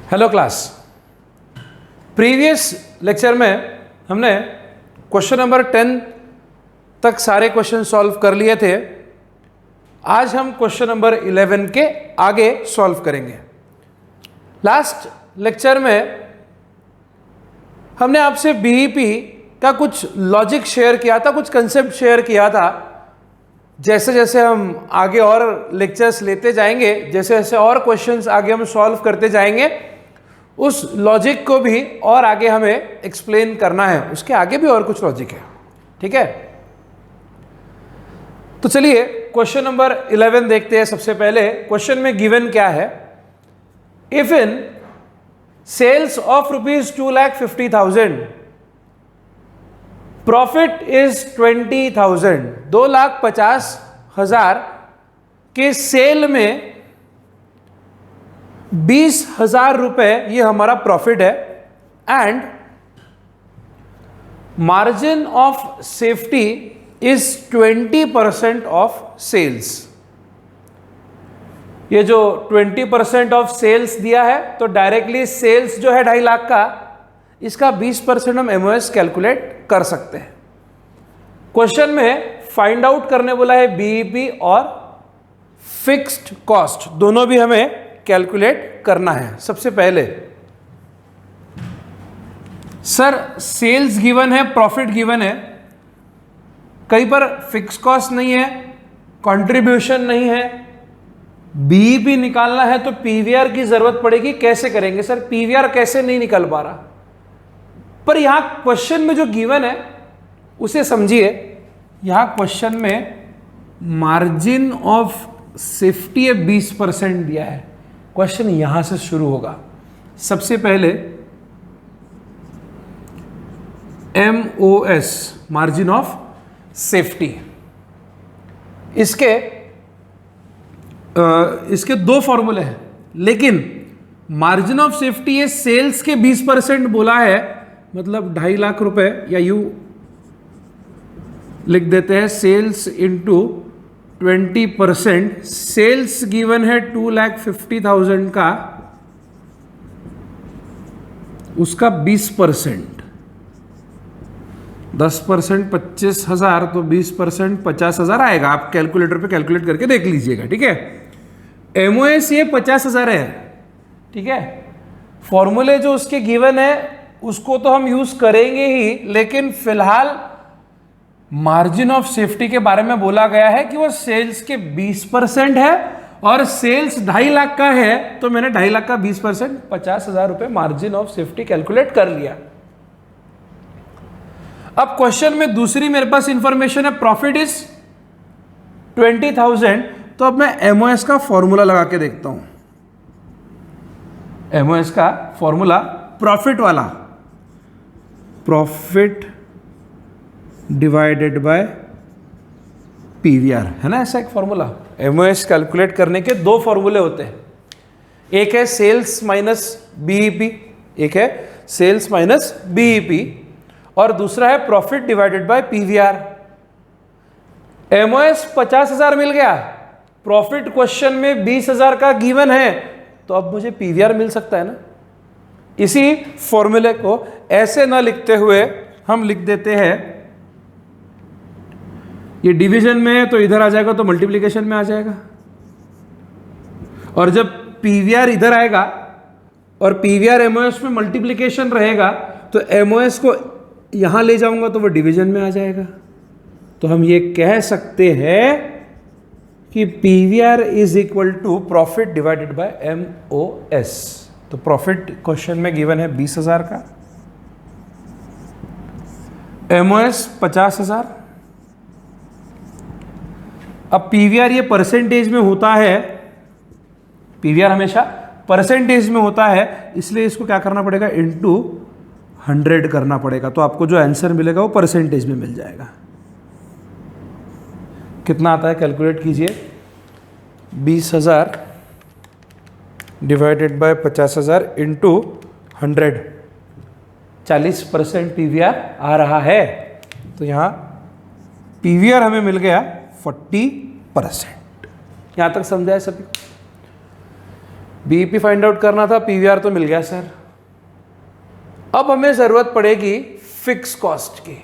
Hello class. Previous lecture में हमने question number 10 तक सारे क्वेश्चन सॉल्व कर लिए थे। आज हम क्वेश्चन नंबर 11 के आगे सॉल्व करेंगे। लास्ट लेक्चर में हमने आपसे बीईपी का कुछ लॉजिक शेयर किया था, कुछ कंसेप्ट शेयर किया था। जैसे जैसे हम आगे और लेक्चर्स लेते जाएंगे, जैसे जैसे और क्वेश्चंस आगे हम सॉल्व करते जाएंगे, उस लॉजिक को भी और आगे हमें एक्सप्लेन करना है। उसके आगे भी और कुछ लॉजिक है, ठीक है। तो चलिए क्वेश्चन नंबर 11 देखते हैं। सबसे पहले क्वेश्चन में गिवन क्या है, if in sales of ₹2,50,000 profit is 20,000, 2,50,000 के सेल में 20,000 रुपए ये हमारा प्रॉफिट है, and margin of safety is 20% of sales. ये जो 20% ऑफ सेल्स दिया है, तो डायरेक्टली सेल्स जो है 2.5 लाख का, इसका 20% हम एमओएस कैलकुलेट कर सकते हैं। क्वेश्चन में फाइंड आउट करने बोला है बीईपी और फिक्स्ड कॉस्ट, दोनों भी हमें कैलकुलेट करना है। सबसे पहले सर सेल्स गिवन है, प्रॉफिट गिवन है, कहीं पर फिक्स कॉस्ट नहीं है, कंट्रीब्यूशन नहीं है, बीईपी निकालना है तो पीवीआर की जरूरत पड़ेगी। कैसे करेंगे सर, पीवीआर कैसे नहीं निकल पा रहा। पर यहां क्वेश्चन में जो गिवन है उसे समझिए। यहां क्वेश्चन में मार्जिन ऑफ सेफ्टी 20% दिया है। क्वेश्चन यहां से शुरू होगा। सबसे पहले एमओएस, मार्जिन ऑफ सेफ्टी, इसके दो फॉर्मूले हैं, लेकिन मार्जिन ऑफ सेफ्टी ये सेल्स के 20% बोला है, मतलब 2.5 लाख रुपए, या यू लिख देते हैं सेल्स इंटू 20%। सेल्स गिवन है 2,50,000 का, उसका 20%, 10% 25,000, तो 20% 50,000 आएगा। आप कैलकुलेटर पे कैलकुलेट करके देख लीजिएगा, ठीक है। एमओएस ये 50,000 है, ठीक है। फॉर्मूले जो उसके गिवन है उसको तो हम यूज करेंगे ही, लेकिन फिलहाल मार्जिन ऑफ सेफ्टी के बारे में बोला गया है कि वो सेल्स के 20% है, और सेल्स 2.5 लाख का है, तो मैंने 2.5 लाख का 20% 50,000 रुपए मार्जिन ऑफ सेफ्टी कैलकुलेट कर लिया। अब क्वेश्चन में दूसरी मेरे पास इंफॉर्मेशन है, प्रॉफिट इज 20,000, तो अब मैं एमओएस का फॉर्मूला लगा के देखता हूं। एमओएस का फॉर्मूला प्रॉफिट वाला, प्रॉफिट डिवाइडेड बाय पीवीआर, है ना, ऐसा एक फॉर्मूला। एमओएस कैलकुलेट करने के दो फॉर्मूले होते हैं, एक है सेल्स माइनस बीईपी, एक है सेल्स माइनस बीईपी, और दूसरा है profit divided bye PVR. MOS 50,000 मिल गया, प्रॉफिट क्वेश्चन में 20,000 का गिवन है, तो अब मुझे पीवीआर मिल सकता है ना। इसी फॉर्मूले को ऐसे ना लिखते हुए हम लिख देते हैं, ये डिवीजन में है तो इधर आ जाएगा, तो मल्टीप्लिकेशन में आ जाएगा, और जब पीवीआर इधर आएगा और पीवीआर एमओएस में मल्टीप्लिकेशन रहेगा, तो एमओएस को यहां ले जाऊंगा तो वो डिवीजन में आ जाएगा। तो हम ये कह सकते हैं कि PVR is equal to profit divided by MOS. तो प्रॉफिट क्वेश्चन में गिवन है 20,000 का, एमओएस 50,000। अब पीवीआर ये परसेंटेज में होता है, पीवीआर हमेशा परसेंटेज में होता है, इसलिए इसको क्या करना पड़ेगा, इनटू 100 करना पड़ेगा। तो आपको जो आंसर मिलेगा वो परसेंटेज में मिल जाएगा। कितना आता है कैलकुलेट कीजिए, 20,000 डिवाइडेड बाय 50,000 इंटू 100, 40% पीवीआर आ रहा है। तो यहाँ पीवीआर हमें मिल गया 40%। यहां तक समझा है सभी? बीईपी फाइंड आउट करना था, पीवीआर तो मिल गया सर। अब हमें जरूरत पड़ेगी फिक्स कॉस्ट की।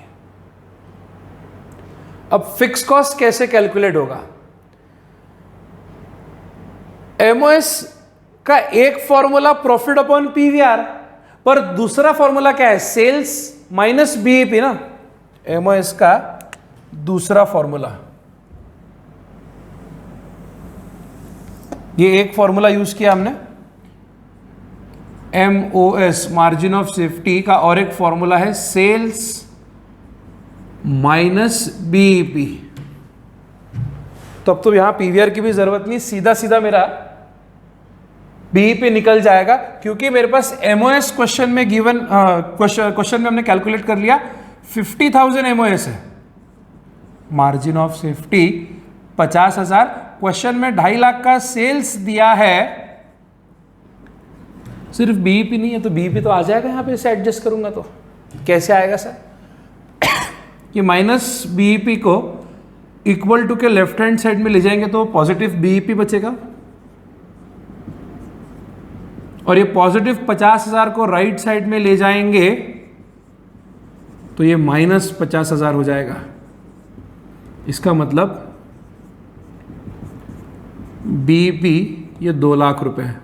अब फिक्स कॉस्ट कैसे कैलकुलेट होगा? एमओएस का एक फॉर्मूला प्रॉफिट अपॉन पीवीआर, पर दूसरा फॉर्मूला क्या है? सेल्स माइनस बीईपी ना। एमओएस का दूसरा फॉर्मूला, ये एक फॉर्मूला यूज किया हमने एमओएस मार्जिन ऑफ सेफ्टी का, और एक फॉर्मूला है सेल्स माइनस बीईपी। तो अब तो यहां पीवीआर की भी जरूरत नहीं, सीधा सीधा मेरा बीईपी निकल जाएगा, क्योंकि मेरे पास एमओएस क्वेश्चन में गिवन क्वेश्चन में हमने कैलकुलेट कर लिया 50,000 एमओएस है, मार्जिन ऑफ सेफ्टी 50,000, क्वेश्चन में 2.5 लाख का सेल्स दिया है, सिर्फ बीईपी नहीं है तो बीईपी तो आ जाएगा यहां पे, इसे एडजस्ट करूंगा तो कैसे आएगा सर? कि माइनस बीईपी को इक्वल टू के लेफ्ट हैंड साइड में ले जाएंगे तो पॉजिटिव बीईपी बचेगा, और ये पॉजिटिव 50,000 को राइट साइड में ले जाएंगे तो ये माइनस 50,000 हो जाएगा। इसका मतलब बीईपी ये 2 लाख रुपए है,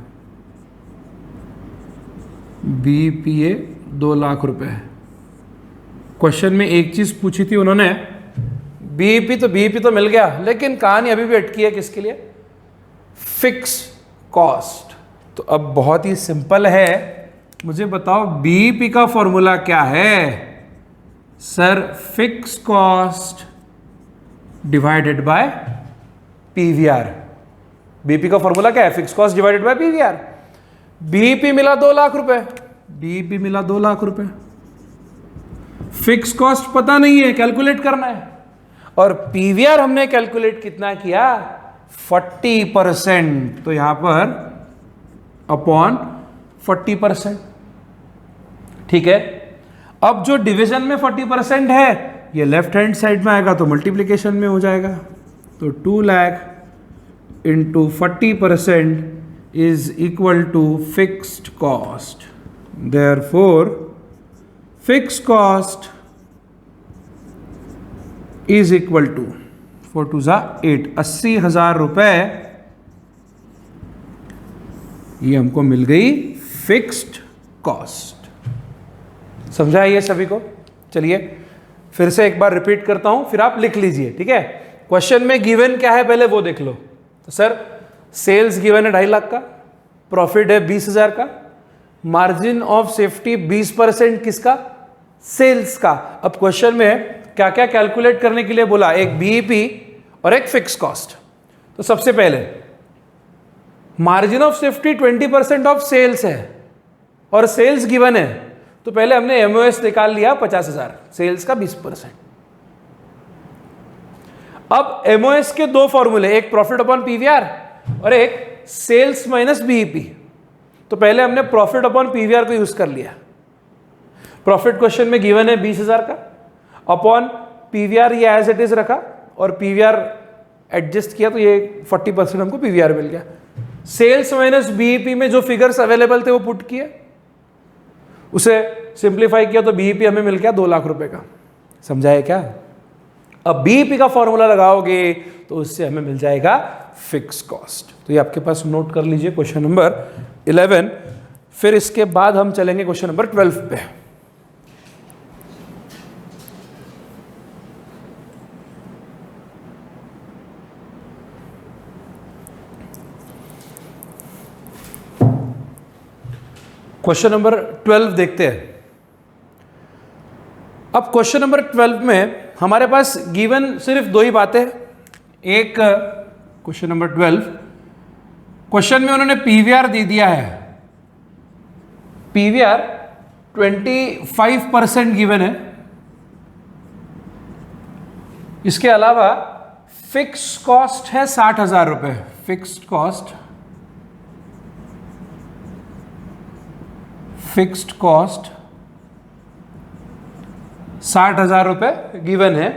बीईपी ये 2 लाख रुपए है। क्वेश्चन में एक चीज पूछी थी उन्होंने, बीईपी तो मिल गया, लेकिन कहानी अभी भी अटकी है किसके लिए? Fix cost. तो अब बहुत ही सिंपल है, मुझे बताओ बीईपी का फॉर्मूला क्या है? Sir fix cost divided by PVR. BEP का फॉर्मूला क्या है? Fix cost divided by PVR. BEP मिला 2 लाख रुपए, बीईपी मिला 2 लाख रुपए, फिक्स कॉस्ट पता नहीं है, कैलकुलेट करना है, और पीवीआर हमने कैलकुलेट कितना किया? 40%, तो यहां पर अपॉन 40%। ठीक है, अब जो डिवीजन में 40% है ये लेफ्ट हैंड साइड में आएगा तो मल्टीप्लीकेशन में हो जाएगा, तो 2 lakh into 40% is equal to fixed cost. Therefore fix cost is equal to 4 2 8, 80,000 रुपए ये हमको मिल गई फिक्स्ड कॉस्ट। समझा ये सभी को? चलिए फिर से एक बार रिपीट करता हूं, फिर आप लिख लीजिए। ठीक है, क्वेश्चन में गिवन क्या है पहले वो देख लो। तो सर सेल्स गिवन है 2.5 लाख का, प्रॉफिट है 20,000 का, मार्जिन ऑफ सेफ्टी 20% किसका? सेल्स का। अब क्वेश्चन में क्या क्या कैलकुलेट करने के लिए बोला? एक बीईपी और एक फिक्स कॉस्ट। तो सबसे पहले margin of safety 20% of sales है और सेल्स गिवन है, तो पहले हमने एमओएस निकाल लिया 50,000, सेल्स का 20%। अब एमओएस के 2 फॉर्मूले, एक प्रॉफिट अपॉन पीवीआर और एक सेल्स माइनस बीईपी। तो पहले हमने प्रॉफिट अपॉन पीवीआर को यूज कर लिया। प्रॉफिट क्वेश्चन में गिवन है 20,000 का, अपॉन पीवीआर ये एज इट इज रखा और पीवीआर एडजस्ट किया तो ये 40% हमको पीवीआर मिल गया। सेल्स माइनस बीईपी में जो फिगर्स अवेलेबल थे वो पुट किए, उसे सिंप्लीफाई किया तो बीईपी हमें मिल गया 2 लाख रुपए का। समझाए क्या? अब बीईपी का फॉर्मूला लगाओगे तो उससे हमें मिल जाएगा फिक्स कॉस्ट। तो ये आपके पास नोट कर लीजिए क्वेश्चन नंबर 11। फिर इसके बाद हम चलेंगे क्वेश्चन नंबर 12 पे। क्वेश्चन नंबर 12 देखते हैं। अब क्वेश्चन नंबर 12 में हमारे पास गिवन सिर्फ 2 ही बातें। एक क्वेश्चन नंबर 12, क्वेश्चन में उन्होंने पीवीआर दे दिया है, पीवीआर 25% गिवन है। इसके अलावा फिक्स कॉस्ट है 60,000 रुपए। फिक्स्ड कॉस्ट 60,000 रुपए गिवन है।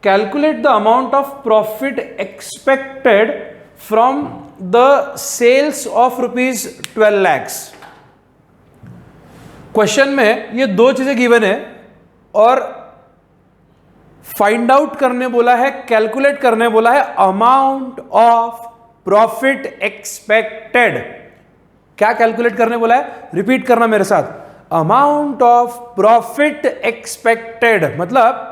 Calculate the amount of profit expected from the sales of ₹12 lakhs। Question में ये दो चीजें गिवन है और फाइंड आउट करने बोला है, कैलकुलेट करने बोला है अमाउंट ऑफ प्रॉफिट एक्सपेक्टेड। क्या कैलकुलेट करने बोला है? रिपीट करना मेरे साथ, अमाउंट ऑफ प्रॉफिट एक्सपेक्टेड, मतलब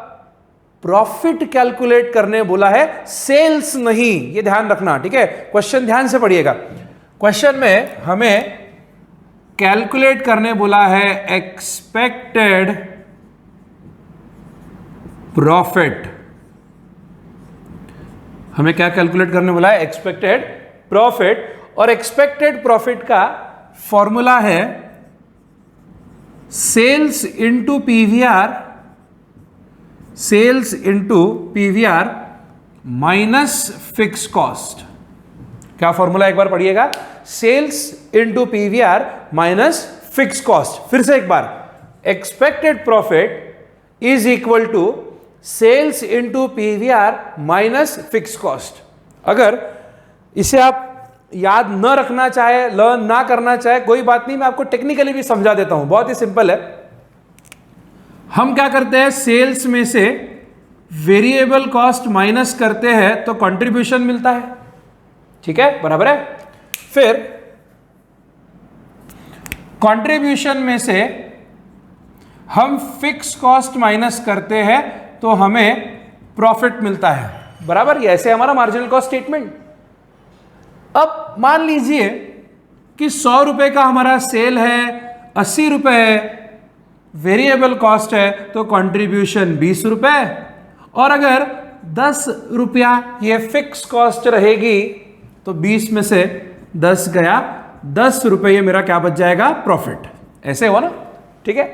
प्रॉफिट कैलकुलेट करने बोला है, सेल्स नहीं। ये ध्यान रखना, ठीक है? क्वेश्चन ध्यान से पढ़िएगा। क्वेश्चन में हमें कैलकुलेट करने बोला है एक्सपेक्टेड प्रॉफिट। हमें क्या कैलकुलेट करने बोला है? Expected profit. और एक्सपेक्टेड प्रॉफिट का फॉर्मूला है sales into PVR, sales into PVR minus fix cost. क्या फॉर्मूला एक बार पढ़िएगा? Sales into PVR minus fix cost. फिर से एक बार, expected profit is equal to sales into PVR minus fix cost. अगर इसे आप याद न रखना चाहे, लर्न ना करना चाहे, कोई बात नहीं, मैं आपको टेक्निकली भी समझा देता हूं, बहुत ही सिंपल है। हम क्या करते हैं? सेल्स में से वेरिएबल कॉस्ट माइनस करते हैं तो कंट्रीब्यूशन मिलता है, ठीक है? बराबर है। फिर कंट्रीब्यूशन में से हम फिक्स कॉस्ट माइनस करते हैं तो हमें प्रॉफिट मिलता है, बराबर? ये ऐसे हमारा मार्जिनल कॉस्ट स्टेटमेंट। अब मान लीजिए कि 100 रुपए का हमारा सेल है, 80 रुपए वेरिएबल कॉस्ट है, तो कंट्रीब्यूशन 20 रुपए, और अगर 10 रुपया ये फिक्स कॉस्ट रहेगी तो 20 में से 10 गया, 10 रुपए ये मेरा क्या बच जाएगा? प्रॉफिट। ऐसे हुआ ना, ठीक है?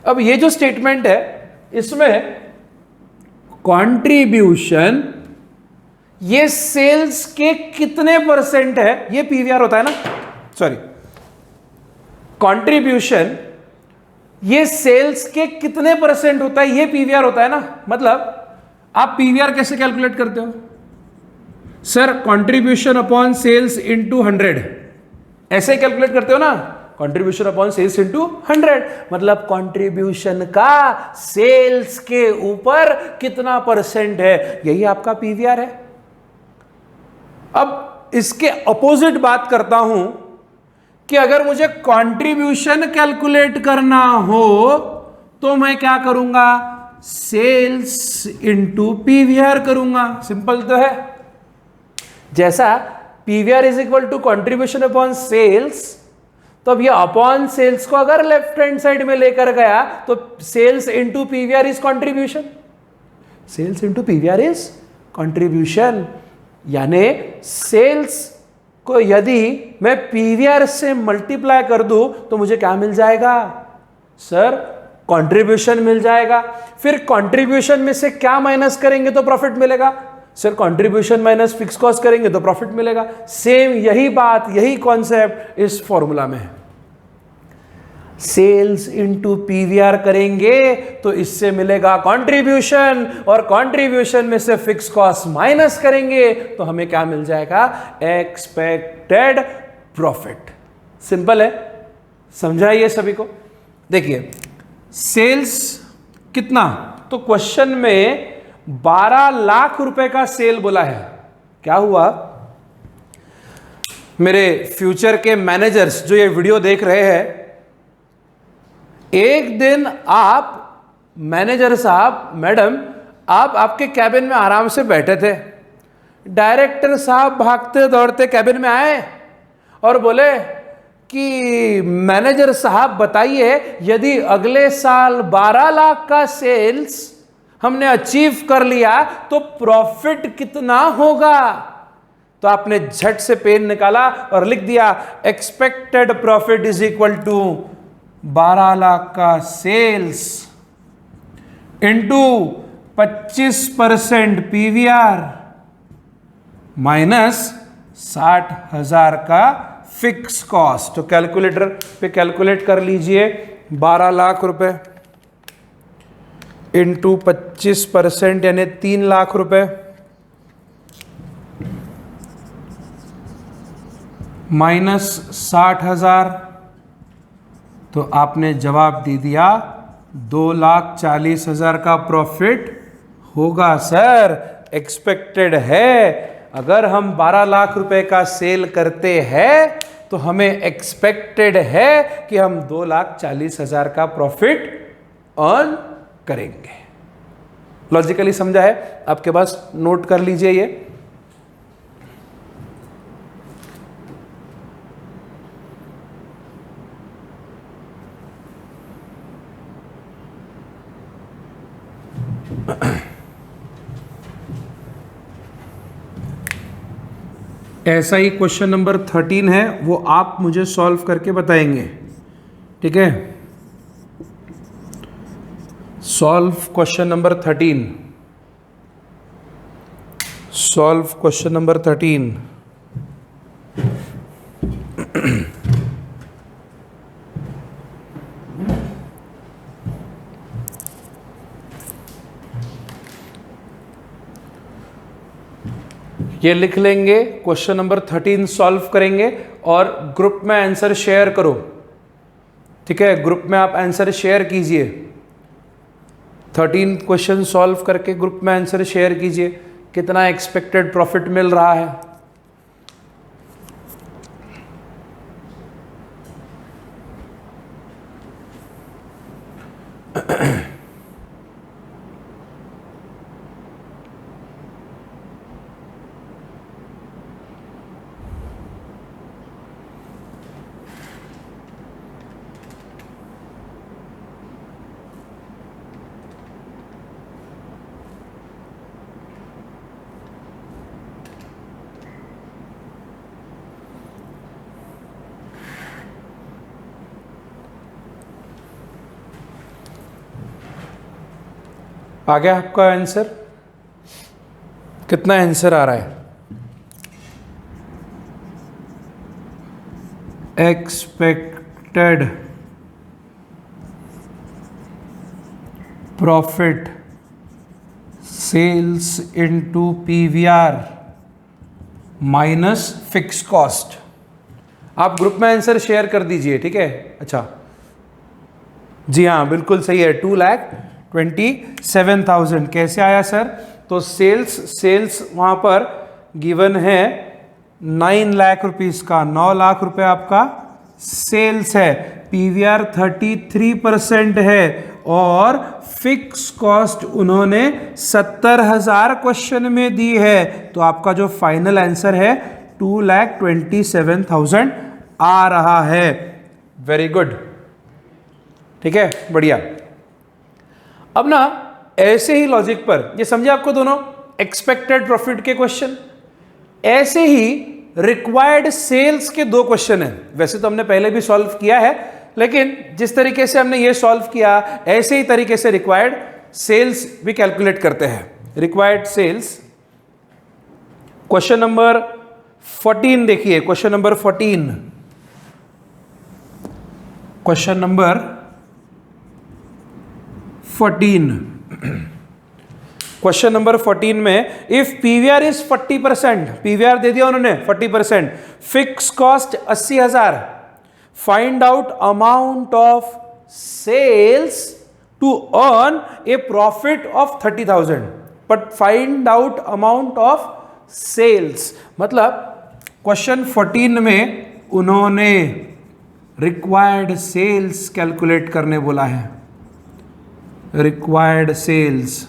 अब ये जो स्टेटमेंट है इसमें कंट्रीब्यूशन ये सेल्स के कितने परसेंट है? ये पीवीआर होता है ना, सॉरी, कंट्रीब्यूशन ये सेल्स के कितने परसेंट होता है? ये पीवीआर होता है ना। मतलब आप पीवीआर कैसे कैलकुलेट करते हो? Sir, contribution upon sales into 100, ऐसे कैलकुलेट करते हो ना, कंट्रीब्यूशन अपॉन सेल्स इंटू 100। मतलब कंट्रीब्यूशन का सेल्स के ऊपर कितना परसेंट है, यही आपका पीवीआर है। अब इसके अपोजिट बात करता हूं कि अगर मुझे कंट्रीब्यूशन कैलकुलेट करना हो तो मैं क्या करूंगा? सेल्स इंटू पीवीआर करूंगा। सिंपल तो है। जैसा PVR is equal to contribution upon sales, तो अब ये अपॉन सेल्स को अगर लेफ्ट हैंड साइड में लेकर गया तो sales into PVR is contribution, sales into PVR is contribution. यानी सेल्स को यदि मैं पीवीआर से मल्टीप्लाई कर दूं तो मुझे क्या मिल जाएगा? सर, कंट्रीब्यूशन मिल जाएगा। फिर कंट्रीब्यूशन में से क्या माइनस करेंगे तो प्रॉफिट मिलेगा? Sir, contribution minus fix cost करेंगे तो प्रॉफिट मिलेगा। सेम यही बात, यही कॉन्सेप्ट इस फॉर्मूला में है। सेल्स इंटू पीवीआर करेंगे तो इससे मिलेगा कंट्रीब्यूशन, और कंट्रीब्यूशन में से फिक्स कॉस्ट माइनस करेंगे तो हमें क्या मिल जाएगा? Expected profit. सिंपल है, समझाइए सभी को। देखिए, सेल्स कितना? तो क्वेश्चन में 12 लाख रुपए का सेल बोला है। क्या हुआ? मेरे फ्यूचर के मैनेजर्स जो ये वीडियो देख रहे हैं, एक दिन आप मैनेजर साहब, मैडम, आप आपके कैबिन में आराम से बैठे थे, डायरेक्टर साहब भागते दौड़ते कैबिन में आए और बोले कि मैनेजर साहब बताइए, यदि अगले साल 12 लाख का सेल्स हमने अचीव कर लिया तो प्रॉफिट कितना होगा? तो आपने झट से पेन निकाला और लिख दिया expected profit is equal to 12 lakh का सेल्स इंटू 25% पीवीआर माइनस 60,000 का फिक्स कॉस्ट। तो कैलकुलेटर पे कैलकुलेट कर लीजिए, 12 लाख रुपए इंटू 25% यानी 3 लाख रुपए, -60,000, तो आपने जवाब दे दिया 2,40,000 का प्रॉफिट होगा। सर एक्सपेक्टेड है, अगर हम 12 लाख रुपए का सेल करते हैं तो हमें एक्सपेक्टेड है कि हम 2,40,000 का प्रॉफिट अर्न करेंगे। लॉजिकली समझा है? आपके पास नोट कर लीजिए ये। ऐसा ही क्वेश्चन नंबर 13 है, वो आप मुझे सॉल्व करके बताएंगे, ठीक है? Solve question number 13। Solve question number 13। ये लिख लेंगे, क्वेश्चन नंबर 13 सॉल्व करेंगे और ग्रुप में आंसर शेयर करो, ठीक है? ग्रुप में आप आंसर शेयर कीजिए। 13 क्वेश्चन सॉल्व करके ग्रुप में आंसर शेयर कीजिए, कितना एक्सपेक्टेड प्रॉफिट मिल रहा है। आ गया आपका आंसर? कितना आंसर आ रहा है? Expected profit sales into PVR minus fix cost. आप ग्रुप में आंसर शेयर कर दीजिए, ठीक है? अच्छा जी हाँ, बिल्कुल सही है, 2,27,000। कैसे आया सर? तो सेल्स वहां पर गिवन है 9 लाख रुपीस का, 9 लाख रुपए आपका सेल्स है, पीवीआर 33% है और फिक्स कॉस्ट उन्होंने 70,000 क्वेश्चन में दी है। तो आपका जो फाइनल आंसर है 2,27,000 आ रहा है। वेरी गुड, ठीक है, बढ़िया। अब ना ऐसे ही लॉजिक पर, ये समझे आपको दोनों एक्सपेक्टेड प्रॉफिट के क्वेश्चन, ऐसे ही रिक्वायर्ड सेल्स के 2 क्वेश्चन हैं। वैसे तो हमने पहले भी सॉल्व किया है, लेकिन जिस तरीके से हमने ये सॉल्व किया, ऐसे ही तरीके से रिक्वायर्ड सेल्स भी कैलकुलेट करते हैं। रिक्वायर्ड सेल्स क्वेश्चन नंबर 14 देखिए, question number 14, question number 14, question number 14 में इफ पीवीआर इज 40%, पीवीआर दे दिया उन्होंने 40%, fix cost 80,000, find out amount of sales to earn a profit of 30,000, but find out amount of sales. मतलब question 14 में उन्होंने required sales calculate करने बोला है, रिक्वायर्ड सेल्स।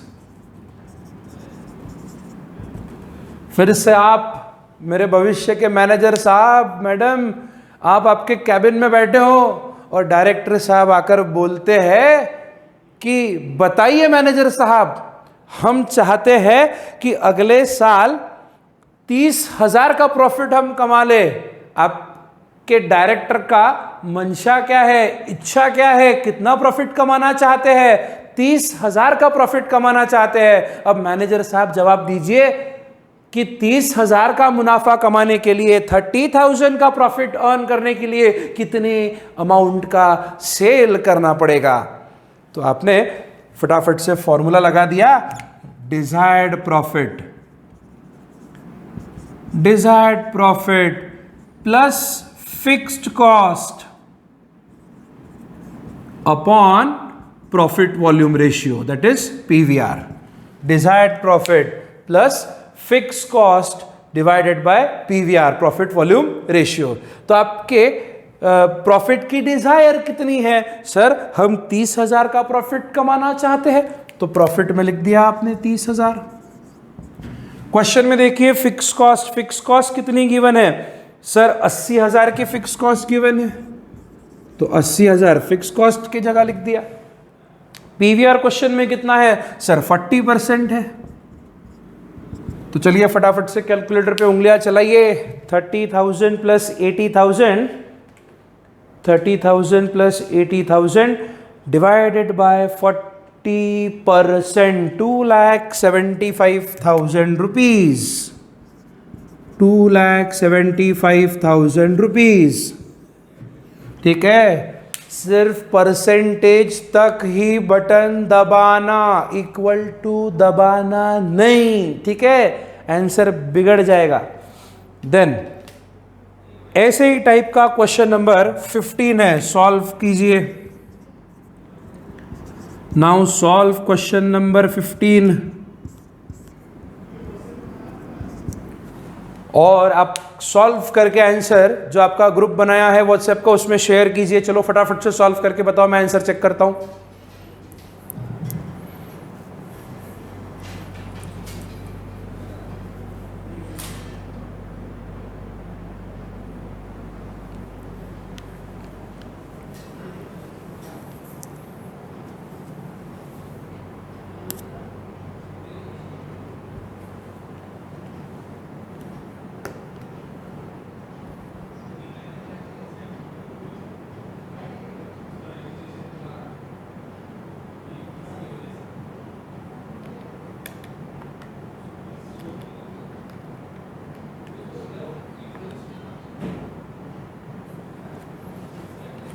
फिर से आप मेरे भविष्य के मैनेजर साहब, मैडम, आप आपके कैबिन में बैठे हो और डायरेक्टर साहब आकर बोलते हैं कि बताइए मैनेजर साहब, हम चाहते हैं कि अगले साल 30,000 का प्रॉफिट हम कमा ले। आपके डायरेक्टर का मंशा क्या है, इच्छा क्या है, कितना प्रॉफिट कमाना चाहते हैं? 30,000 का प्रॉफिट कमाना चाहते हैं। अब मैनेजर साहब जवाब दीजिए कि 30,000 का मुनाफा कमाने के लिए, 30,000 का प्रॉफिट अर्न करने के लिए कितने अमाउंट का सेल करना पड़ेगा? तो आपने फटाफट से फॉर्मूला लगा दिया, desired profit plus fixed cost upon profit volume ratio, that is PVR. Desired profit plus fix cost divided by PVR, profit volume ratio. तो आपके प्रॉफिट की डिजायर कितनी है? सर हम 30,000 का प्रॉफिट कमाना चाहते हैं, तो प्रॉफिट में लिख दिया आपने 30,000. क्वेश्चन में देखिए फिक्स कॉस्ट कितनी गिवन है? सर 80,000 की फिक्स कॉस्ट गिवन है, तो 80,000 फिक्स कॉस्ट की जगह लिख दिया. पीवीआर क्वेश्चन में कितना है? सर 40% है. तो चलिए फटाफट से कैलकुलेटर पे उंगलियां चलाइए. 30,000 plus 80,000, 30,000 plus 80,000 divided by 40%, 2,75,000 rupees. 2,75,000 rupees. ठीक है, सिर्फ परसेंटेज तक ही बटन दबाना, इक्वल टू दबाना नहीं. ठीक है, आंसर बिगड़ जाएगा. देन ऐसे ही टाइप का क्वेश्चन नंबर 15 है, सॉल्व कीजिए. Now solve question number 15. और आप सॉल्व करके आंसर जो आपका ग्रुप बनाया है व्हाट्सएप का उसमें शेयर कीजिए. चलो फटाफट से सॉल्व करके बताओ, मैं आंसर चेक करता हूं.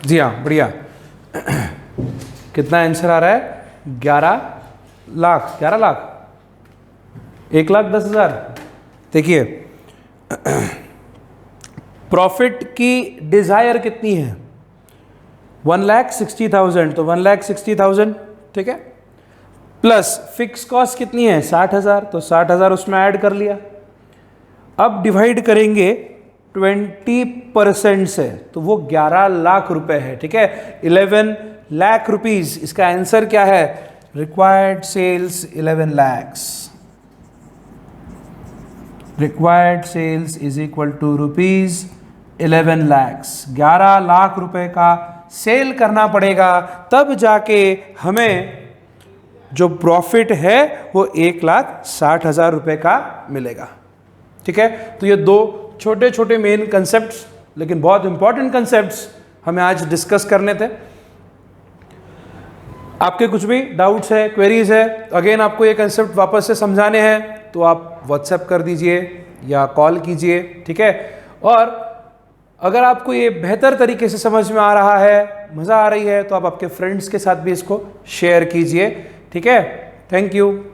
जी हाँ, बढ़िया. कितना आंसर आ रहा है? 11 लाख. 1,10,000. देखिए प्रॉफिट की डिजायर कितनी है? 1,60,000, तो 1,60,000. ठीक है, प्लस फिक्स कॉस्ट कितनी है? 60,000, तो 60,000 उसमें ऐड कर लिया. अब डिवाइड करेंगे 20% से, तो वो 11 लाख रुपए है. ठीक है, 11 लाख रुपीज. इसका आंसर क्या है? Required sales 11 lakhs. Required sales is equal to rupees 11 lakhs. 11 lakh रुपए का सेल करना पड़ेगा, तब जाके हमें जो प्रॉफिट है वो 1,60,000 रुपए का मिलेगा. ठीक है, तो ये दो छोटे छोटे मेन कंसेप्ट्स, लेकिन बहुत इंपॉर्टेंट कंसेप्ट्स हमें आज डिस्कस करने थे. आपके कुछ भी डाउट्स है, क्वेरीज है, अगेन आपको ये कंसेप्ट वापस से समझाने हैं, तो आप व्हाट्सएप कर दीजिए या कॉल कीजिए. ठीक है, और अगर आपको ये बेहतर तरीके से समझ में आ रहा है, मज़ा आ रही है, तो आप आपके फ्रेंड्स के साथ भी इसको शेयर कीजिए. ठीक है, थैंक यू.